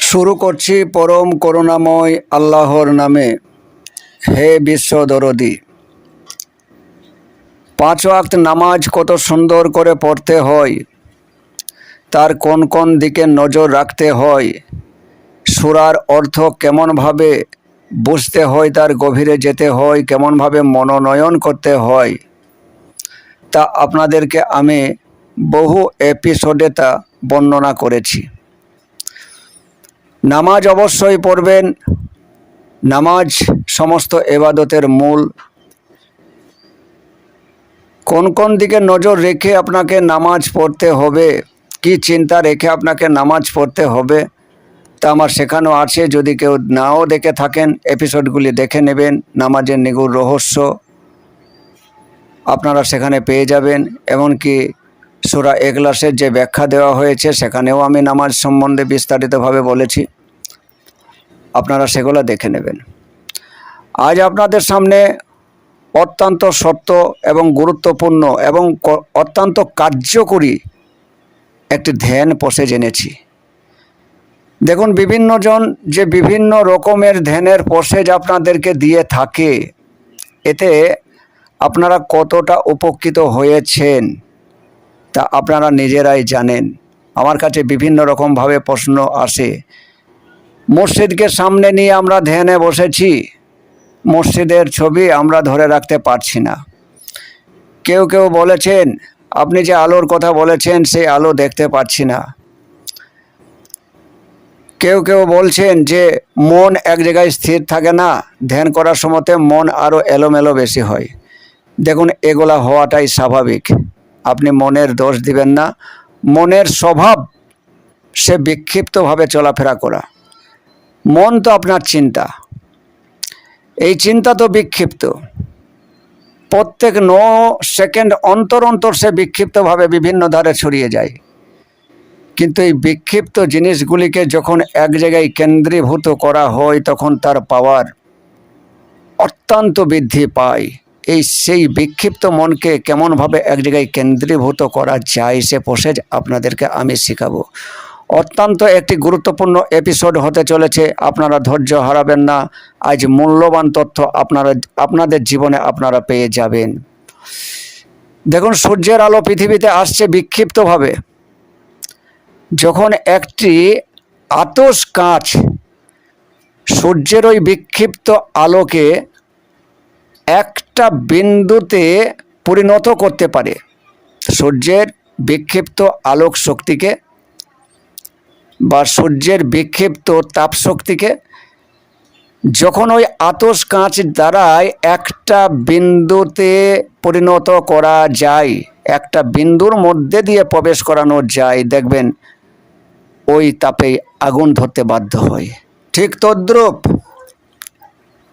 শুরু করছি পরম করুণাময় আল্লাহর নামে। হে বিশ্ব দরদি, 5 ওয়াক্ত নামাজ কত সুন্দর করে পড়তে হয়, তার কোন কোন দিকে নজর রাখতে হয়, সূরার অর্থ কেমনভাবে বুঝতে হয়, তার গভীরে যেতে হয়, কেমনভাবে মনোনয়ন করতে হয়, তা আপনাদেরকে আমি বহু এপিসোডে তা বর্ণনা করেছি। নামাজ অবশ্যই পড়বেন। নামাজ সমস্ত ইবাদতের মূল। কোন কোন দিকে নজর রেখে আপনাকে নামাজ পড়তে হবে, কি চিন্তা রেখে আপনাকে নামাজ পড়তে হবে, তা আমার শেখানো আছে। যদি কেউ নাও দেখে থাকেন, এপিসোডগুলি দেখে নেবেন। নামাজের নিগুড় রহস্য আপনারা সেখানে পেয়ে যাবেন। এমনকি সূরা ইখলাসের যে ব্যাখ্যা দেওয়া হয়েছে, সেখানেও আমি নামাজ সম্বন্ধে বিস্তারিতভাবে বলেছি। আপনারা সেগুলো দেখে নেবেন। আজ আপনাদের সামনে অত্যন্ত সত্য এবং গুরুত্বপূর্ণ এবং অত্যন্ত কার্যকরী একটি ধ্যান প্রসেস এনেছি। দেখুন, বিভিন্ন জন যে বিভিন্ন রকমের ধ্যানের প্রসেস আপনাদেরকে দিয়ে থাকে, এতে আপনারা কতটা উপকৃত হয়েছেন তা আপনারা নিজেরাই জানেন। আমার কাছে বিভিন্ন রকমভাবে প্রশ্ন আসে। মসজিদকে সামনে নিয়ে আমরা ধ্যানে বসেছি, মসজিদের ছবি আমরা ধরে রাখতে পারছি না। কেউ কেউ বলেছেন, আপনি যে আলোর কথা বলেছেন সেই আলো দেখতে পাচ্ছি না। কেউ কেউ বলছেন যে মন এক জায়গায় স্থির থাকে না, ধ্যান করার সময়তে মন আরও এলোমেলো বেশি হয়। দেখুন, এগুলা হওয়াটাই স্বাভাবিক। আপনি মনের দোষ দিবেন না। মনের স্বভাব সে বিক্ষিপ্তভাবে চলাফেরা করা। মন তো আপনার চিন্তা, এই চিন্তা তো বিক্ষিপ্ত। প্রত্যেক 9 সেকেন্ড অন্তর অন্তর সে বিক্ষিপ্তভাবে বিভিন্ন ধারে ছড়িয়ে যায়। কিন্তু এই বিক্ষিপ্ত জিনিসগুলিকে যখন এক জায়গায় কেন্দ্রীভূত করা হয়, তখন তার পাওয়ার অত্যন্ত বৃদ্ধি পায়। সেই বিক্ষিপ্ত মনকে কেমনভাবে এক জায়গায় কেন্দ্রীভূত করা যায়, সে প্রসেস আপনাদেরকে আমি শেখাবো। অত্যন্ত একটি গুরুত্বপূর্ণ এপিসোড হতে চলেছে। আপনারা ধৈর্য হারাবেন না। আজ মূল্যবান তথ্য আপনাদের জীবনে আপনারা পেয়ে যাবেন। দেখুন, সূর্যের আলো পৃথিবীতে আসছে বিক্ষিপ্তভাবে। যখন একটি আতশ কাঁচ সূর্যের ওই বিক্ষিপ্ত আলোকে একটা বিন্দুতে পরিণত করতে পারে, সূর্যের বিক্ষিপ্ত আলোক শক্তিকে বা সূর্যের বিক্ষিপ্ত তাপ শক্তিকে যখন ওই আতশ কাঁচ দ্বারাই একটা বিন্দুতে পরিণত করা যায়, একটা বিন্দুর মধ্যে দিয়ে প্রবেশ করানো যায়, দেখবেন ওই তাপে আগুন ধরতে বাধ্য হয়। ঠিক তদ্রূপ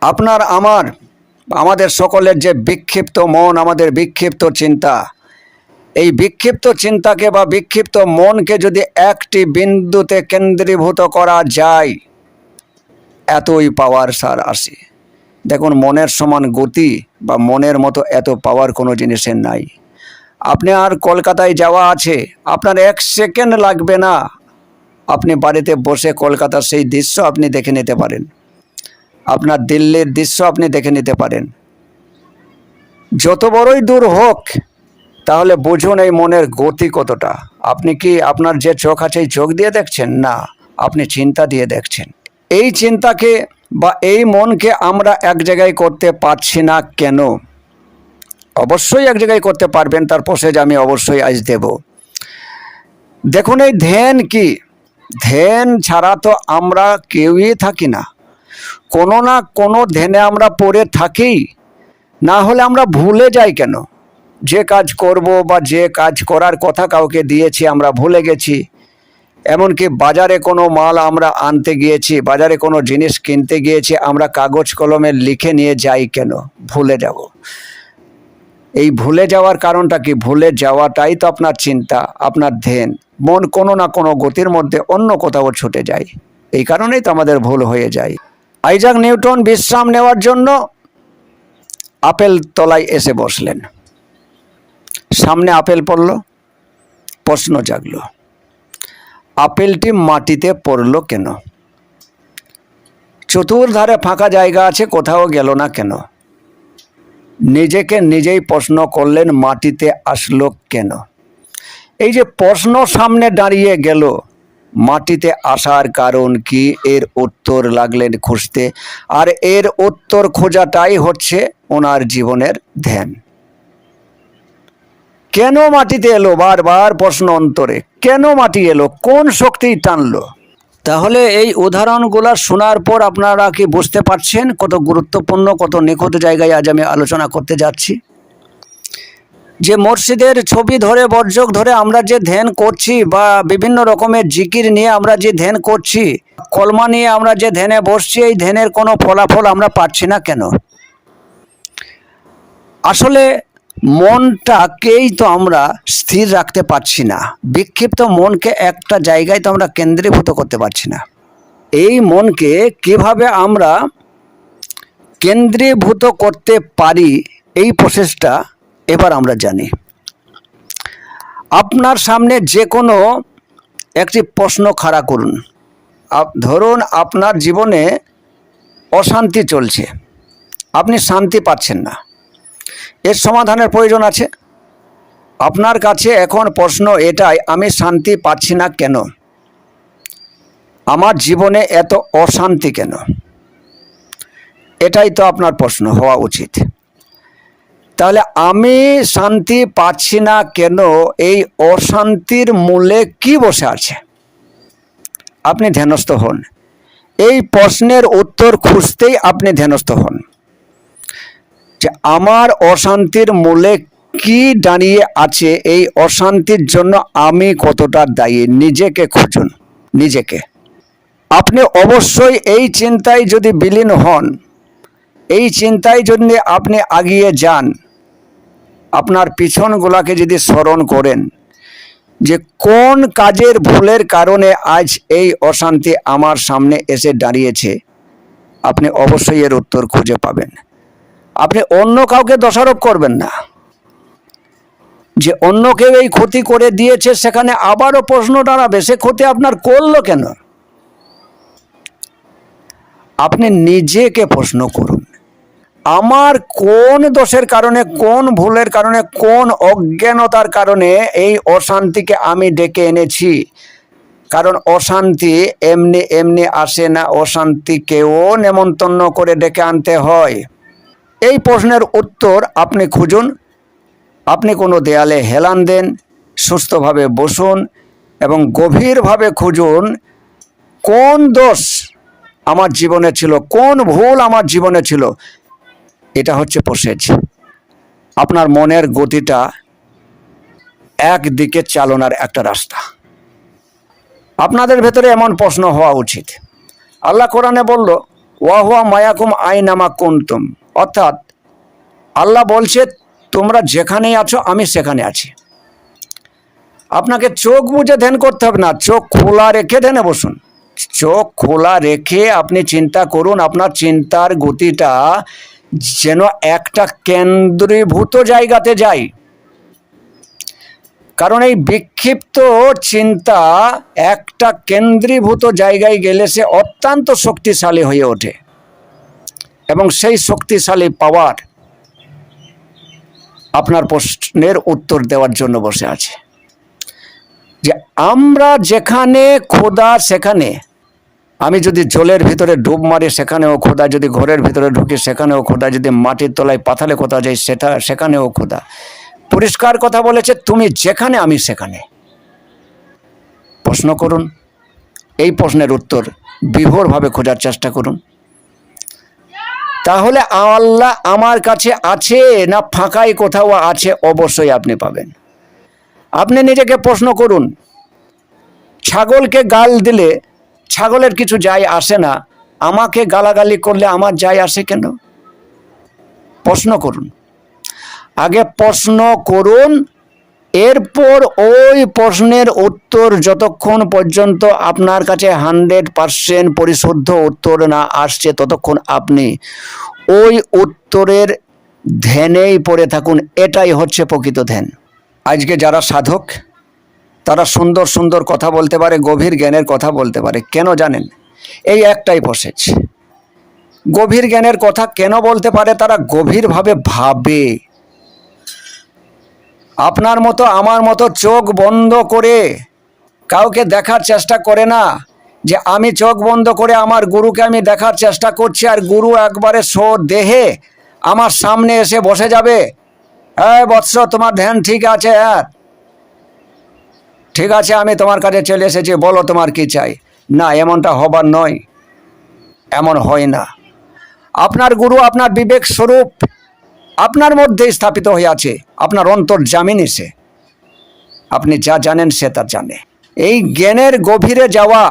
আপনার আমাদের সকলের যে বিক্ষিপ্ত মন, আমাদের বিক্ষিপ্ত চিন্তা, এই বিক্ষিপ্ত চিন্তাকে বা বিক্ষিপ্ত মনকে যদি একটি বিন্দুতে কেন্দ্রীভূত করা যায়, এতই পাওয়ার সার আসে। দেখুন, মনের সমান গতি বা মনের মতো এত পাওয়ার কোনো জিনিসের নাই। আপনি আর কলকাতায় যাওয়া আছে, আপনার 1 সেকেন্ড লাগবে না, আপনি বাড়িতে বসে কলকাতার সেই দৃশ্য আপনি দেখে নিতে পারেন। আপনার দিল্লির দৃশ্য আপনি দেখে নিতে পারেন। যত বড়ই দূর হোক, তাহলে বুঝুন এই মনের গতি কতটা। আপনি কি আপনার যে চোখ আছে এই চোখ দিয়ে দেখছেন? না, আপনি চিন্তা দিয়ে দেখছেন। এই চিন্তাকে বা এই মনকে আমরা এক জায়গায় করতে পারছি না কেন? অবশ্যই এক জায়গায় করতে পারবেন, তার প্রসেস আমি অবশ্যই আজ দেব। দেখুন, এই ধ্যান কি? ধ্যান ছাড়া তো আমরা কেউই থাকি না। কোনো না কোনো ধ্যানে আমরা পড়ে থাকি, না হলে আমরা ভুলে যাই কেন? যে কাজ করব বা যে কাজ করার কথা কাউকে দিয়েছি আমরা ভুলে গেছি। এমনকি বাজারে কোনো মাল আমরা আনতে গিয়েছি, বাজারে কোনো জিনিস কিনতে গিয়েছি, আমরা কাগজ কলমে লিখে নিয়ে যাই কেন? ভুলে যাব। এই ভুলে যাওয়ার কারণটা কি? ভুলে যাওয়াটাই তো আপনার চিন্তা, আপনার ধ্যান। মন কোনো না কোনো গতির মধ্যে অন্য কোথাও ছুটে যায়, এই কারণেই তো আমাদের ভুল হয়ে যায়। আইজাক নিউটন বিশ্রাম নেওয়ার জন্য আপেল তলায় এসে বসলেন। সামনে আপেল পড়ল, প্রশ্ন জাগলো, আপেলটি মাটিতে পড়ল কেন? চতুর্ধারে ফাঁকা জায়গা আছে, কোথাও গেল না কেন? নিজেকে নিজেই প্রশ্ন করলেন, মাটিতে আসলো কেন? এই যে প্রশ্ন সামনে দাঁড়িয়ে গেল, মাটিতে আসার কারণ কি, এর উত্তর লাগলেন খুঁজতে। আর এর উত্তর খোঁজাটাই হচ্ছে ওনার জীবনের ধ্যান। কেন মাটিতে এলো? বারবার প্রশ্ন অন্তরে, কেন মাটি এলো, কোন শক্তি টানলো? তাহলে এই উদাহরণগুলো শোনার পর আপনারা কি বুঝতে পারছেন কত গুরুত্বপূর্ণ, কত নিখুঁত জায়গায় আজ আমি আলোচনা করতে যাচ্ছি? যে মসজিদের ছবি ধরে, বর্জক ধরে আমরা যে ধ্যান করছি, বা বিভিন্ন রকমের জিকির নিয়ে আমরা যে ধ্যান করছি, কলমা নিয়ে আমরা যে ধ্যানে বসছি, এই ধ্যানের কোনো ফলাফল আমরা পাচ্ছি না কেন? আসলে মনটাকেই তো আমরা স্থির রাখতে পারছি না। বিক্ষিপ্ত মনকে একটা জায়গায় তো আমরা কেন্দ্রীভূত করতে পারছি না। এই মনকে কিভাবে আমরা কেন্দ্রীভূত করতে পারি, এই প্রসেসটা এবার আমরা জানি। আপনার সামনে যে কোনো একটি প্রশ্ন খাড়া করুন। ধরুন আপনার জীবনে অশান্তি চলছে, আপনি শান্তি পাচ্ছেন না, এর সমাধানের প্রয়োজন আছে। আপনার কাছে এখন প্রশ্ন এটাই, আমি শান্তি পাচ্ছি না কেন? আমার জীবনে এত অশান্তি কেন? এটাই তো আপনার প্রশ্ন হওয়া উচিত। তাহলে আমি শান্তি পাচ্ছি না কেন, এই অশান্তির মূলে কি বসে আছে? আপনি ধ্যানস্থ হন। এই প্রশ্নের উত্তর খুঁজতেই আপনি ধ্যানস্থ হন, যে আমার অশান্তির মূলে কি দাঁড়িয়ে আছে, এই অশান্তির জন্য আমি কতটা দায়ী। নিজেকে খুঁজুন, নিজেকে। আপনি অবশ্যই এই চিন্তায় যদি বিলীন হন, এই চিন্তায় যদি আপনি এগিয়ে যান, আপনার পিছনগুলাকে যদি স্মরণ করেন যে কোন কাজের ভুলের কারণে আজ এই অশান্তি আমার সামনে এসে দাঁড়িয়েছে, আপনি অবশ্যই এর উত্তর খুঁজে পাবেন। আপনি অন্য কাউকে দোষারোপ করবেন না, যে অন্য কেউ এই ক্ষতি করে দিয়েছে, সেখানে আবারও প্রশ্ন দাঁড়াবে সে ক্ষতি আপনার করলো কেন? আপনি নিজেকে প্রশ্ন করুন, আমার কোন দোষের কারণে, কোন ভুলের কারণে, কোন অজ্ঞানতার কারণে এই অশান্তিকে আমি ডেকে এনেছি? কারণ অশান্তি এমনি এমনি আসে না, অশান্তিকেও নেমন্তন্ন করে ডেকে আনতে হয়। এই প্রশ্নের উত্তর আপনি খুঁজুন। আপনি কোনো দেয়ালে হেলান দেন, সুস্থভাবে বসুন এবং গভীরভাবে খুঁজুন কোন দোষ আমার জীবনে ছিল, কোন ভুল আমার জীবনে ছিল। এটা হচ্ছে প্রসেস। আপনার মনের গতিটা একদিকে চালনার একটা রাস্তা। আপনাদের ভেতরে এমন প্রশ্ন হওয়া উচিত। আল্লাহ কোরআনে বলল, ওয়াহুয়া মায়াকুম আইনামা কুনতুম, অর্থাৎ আল্লাহ বলছে তোমরা যেখানেই আছো আমি সেখানে আছি। আপনাকে চোখ বুজে ধ্যান করতে হবে না, চোখ খোলা রেখে ধ্যানে বসুন। চোখ খোলা রেখে আপনি চিন্তা করুন, আপনার চিন্তার গতিটা যেন একটা কেন্দ্রীভূত জায়গাতে যায়। কারণ এই বিক্ষিপ্ত চিন্তা একটা কেন্দ্রীভূত জায়গায় গেলে সে অত্যন্ত শক্তিশালী হয়ে ওঠে, এবং সেই শক্তিশালী পাওয়ার আপনার প্রশ্নের উত্তর দেওয়ার জন্য বসে আছে। যে আমরা যেখানে খোদা সেখানে, আমি যদি জলের ভিতরে ডুব মারি সেখানেও খোদা, যদি ঘরের ভিতরে ঢুকি সেখানেও খোদা, যদি মাটির তলায় পাতালে কোথাও যাই সেখানেও খোদা। পরিষ্কার কথা বলেছে, তুমি যেখানে আমি সেখানে। প্রশ্ন করুন, এই প্রশ্নের উত্তর বিভোরভাবে খোঁজার চেষ্টা করুন। তাহলে আল্লাহ আমার কাছে আছে না ফাঁকাই কোথাও আছে, অবশ্যই আপনি পাবেন। আপনি নিজেকে প্রশ্ন করুন, ছাগলকে গাল দিলে ছাগলের কিছু যায় আসে না, আমাকে গালাগালি করলে আমার যায় আসে কেন? প্রশ্ন করুন, আগে প্রশ্ন করুন, এরপর ওই প্রশ্নের উত্তর যতক্ষণ পর্যন্ত আপনার কাছে 100% পরিশুদ্ধ উত্তর না আসছে, ততক্ষণ আপনি ওই উত্তরের ধ্যানেই পড়ে থাকুন। এটাই হচ্ছে প্রকৃত ধ্যান। আজকে যারা সাধক তারা সুন্দর সুন্দর কথা বলতে পারে, গভীর জ্ঞানের কথা বলতে পারে, কেন জানেন? এই একটাই প্রসেস। গভীর জ্ঞানের কথা কেন বলতে পারে? তারা গভীরভাবে ভাবে। আপনার মতো আমার মতো চোখ বন্ধ করে কাউকে দেখার চেষ্টা করে না, যে আমি চোখ বন্ধ করে আমার গুরুকে আমি দেখার চেষ্টা করছি, আর গুরু একবারে দেহে আমার সামনে এসে বসে যাবে, এই বৎস তোমার ধ্যান ঠিক আছে, হ্যাঁ ঠিক আছে, আমি তোমার কাছে চলে এসেছি, বলো তোমার কি চাই। না, এমনটা হবার নয়, এমন হয় না। আপনার গুরু আপনার বিবেক স্বরূপ আপনার মধ্যে স্থাপিত হয়ে আছে, আপনার অন্তর্যামিনী সে। আপনি যা জানেন সে তা জানে। এই জ্ঞানের গভীরে যাওয়া,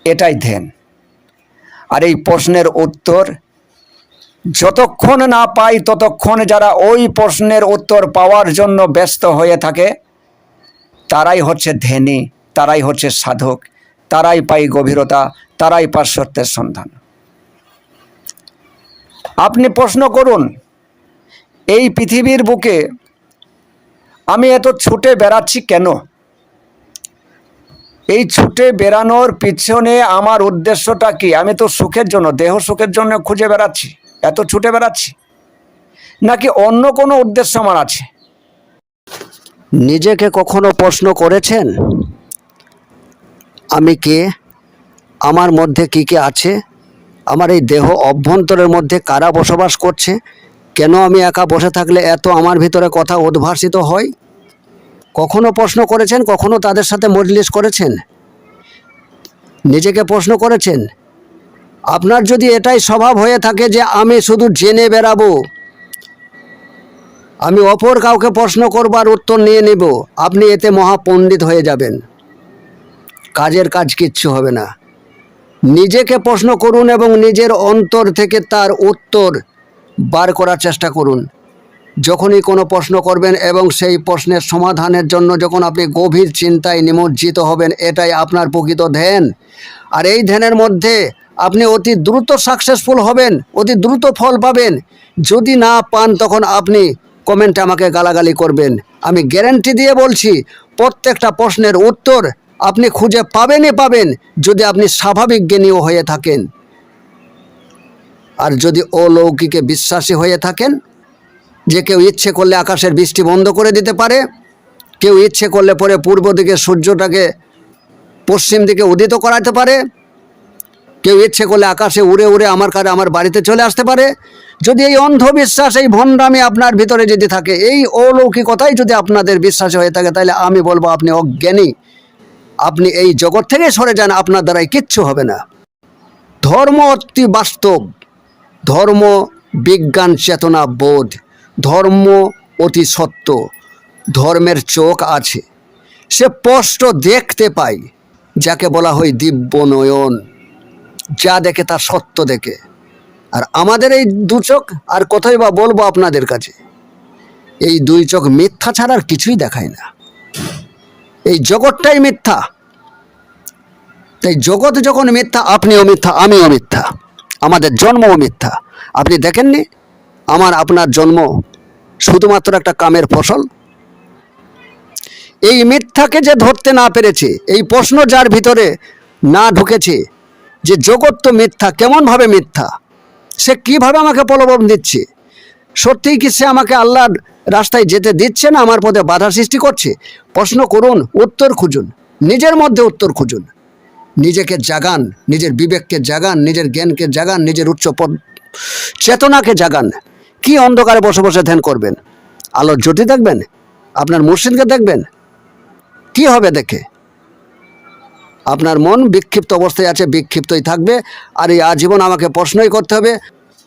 এটাই ধ্যান। আর এই প্রশ্নের উত্তর যতক্ষণ না পাই ততক্ষণ যারা ওই প্রশ্নের উত্তর পাওয়ার জন্য ব্যস্ত হয়ে থাকে, তারাই হচ্ছে ধ্যানী, তারাই হচ্ছে সাধক, তারাই পায় গভীরতা, তারাই পায় সত্যের সন্ধান। আপনি প্রশ্ন করুন, এই পৃথিবীর বুকে আমি এত ছুটে বেড়াচ্ছি কেন? এই ছুটে বেড়ানোর পিছনে আমার উদ্দেশ্যটা কি? আমি তো সুখের জন্য, দেহ সুখের জন্য খুঁজে বেড়াচ্ছি, এত ছুটে বেড়াচ্ছি, নাকি অন্য কোনো উদ্দেশ্য আমার আছে? নিজেকে কখনো প্রশ্ন করেছেন, আমি কে? আমার মধ্যে কি কি আছে? আমার এই দেহ অভ্যন্তরের মধ্যে কারা বসবাস করছে? কেন আমি একা বসে থাকলে এত আমার ভিতরে কথা উদ্ভাসিত হয়? কখনো প্রশ্ন করেছেন? কখনো তাদের সাথে মজলিস করেছেন? নিজেকে প্রশ্ন করেছেন? আপনার যদি এটাই স্বভাব হয়ে থাকে যে আমি শুধু জেনে বেড়াবো, আমি অপর কাউকে প্রশ্ন করবার উত্তর নিয়ে নেব, আপনি এতে মহাপণ্ডিত হয়ে যাবেন, কাজের কাজ কিচ্ছু হবে না। নিজেকে প্রশ্ন করুন এবং নিজের অন্তর থেকে তার উত্তর বার করার চেষ্টা করুন। যখনই কোনো প্রশ্ন করবেন এবং সেই প্রশ্নের সমাধানের জন্য যখন আপনি গভীর চিন্তায় নিমজ্জিত হবেন, এটাই আপনার প্রকৃত ধ্যান। আর এই ধ্যানের মধ্যে আপনি অতি দ্রুত সাকসেসফুল হবেন, অতি দ্রুত ফল পাবেন। যদি না পান তখন আপনি কমেন্টে আমাকে গালাগালি করবেন। আমি গ্যারান্টি দিয়ে বলছি, প্রত্যেকটা প্রশ্নের উত্তর আপনি খুঁজে পাবেনই পাবেন, যদি আপনি স্বাভাবিক জ্ঞানীও হয়ে থাকেন। আর যদি অলৌকিকে বিশ্বাসী হয়ে থাকেন, যে কেউ ইচ্ছে করলে আকাশের বৃষ্টি বন্ধ করে দিতে পারে, কেউ ইচ্ছে করলে পরে পূর্ব দিকে সূর্যটাকে পশ্চিম দিকে উদিত করাতে পারে, কেউ ইচ্ছে করলে আকাশে উড়ে উড়ে আমার বাড়িতে চলে আসতে পারে, যদি এই অন্ধবিশ্বাস, এই ভণ্ডামি আপনার ভিতরে যদি থাকে, এই অলৌকিকতাই যদি আপনাদের বিশ্বাস হয়ে থাকে, তাহলে আমি বলবো আপনি অজ্ঞানী। আপনি এই জগৎ থেকে সরে যান, আপনার দ্বারাই কিচ্ছু হবে না। ধর্ম অতি বাস্তব, ধর্ম বিজ্ঞান চেতনা বোধ, ধর্ম অতি সত্য। ধর্মের চোখ আছে, সে স্পষ্ট দেখতে পায়, যাকে বলা হয় দিব্য নয়ন, যা দেখে তা সত্য দেখে। আর আমাদের এই দু চোখ, আর কোথায় বা বলবো আপনাদের কাছে, এই দুই চোখ মিথ্যা ছাড়া আর কিছুই দেখায় না। এই জগৎটাই মিথ্যা। তাই জগৎ যখন মিথ্যা, আপনিও মিথ্যা, আমিও মিথ্যা, আমাদের জন্মও মিথ্যা। আপনি দেখেননি আপনার জন্ম শুধুমাত্র একটা কামের ফসল? এই মিথ্যাকে যে ধরতে না পেরেছে, এই প্রশ্ন যার ভিতরে না ঢুকেছে যে জগৎ তো মিথ্যা, কেমনভাবে মিথ্যা, সে কিভাবে আমাকে প্রলোভন দিচ্ছে? সত্যিই কি সে আমাকে আল্লাহর রাস্তায় যেতে দিচ্ছে না আমার পথে বাধা সৃষ্টি করছে? প্রশ্ন করুন, উত্তর খুঁজুন, নিজের মধ্যে উত্তর খুঁজুন, নিজেকে জাগান, নিজের বিবেককে জাগান, নিজের জ্ঞানকে জাগান, নিজের উচ্চ চেতনাকে জাগান। কি অন্ধকারে বসে বসে ধ্যান করবেন? আলোর জ্যোতি দেখবেন? আপনার মুর্শিদকে দেখবেন? কি হবে দেখে? আপনার মন বিক্ষিপ্ত অবস্থায় আছে, বিক্ষিপ্তই থাকবে। আর এই আজীবন আমাকে প্রশ্নই করতে হবে,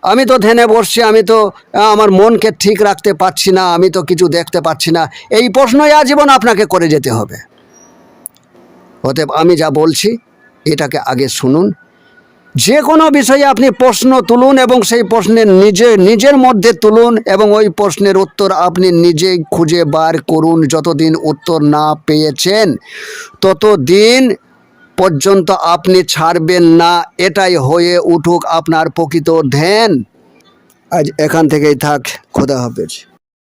আমি তো ধ্যানে বসছি, আমি তো আমার মনকে ঠিক রাখতে পারছি না, আমি তো কিছু দেখতে পাচ্ছি না। এই প্রশ্নই আজীবন আপনাকে করে যেতে হবে। অতএব আমি যা বলছি এটাকে আগে শুনুন। যে কোনো বিষয়ে আপনি প্রশ্ন তুলুন এবং সেই প্রশ্নের নিজের মধ্যে তুলুন এবং ওই প্রশ্নের উত্তর আপনি নিজেই খুঁজে বার করুন। যতদিন উত্তর না পেয়েছেন ততদিন পর্যন্ত আপনি ছাড়বেন না। এটাই হয়ে উঠুক আপনার প্রকৃত ধ্যান। আজ এখান থেকেই থাক। খোদা হাফেজ।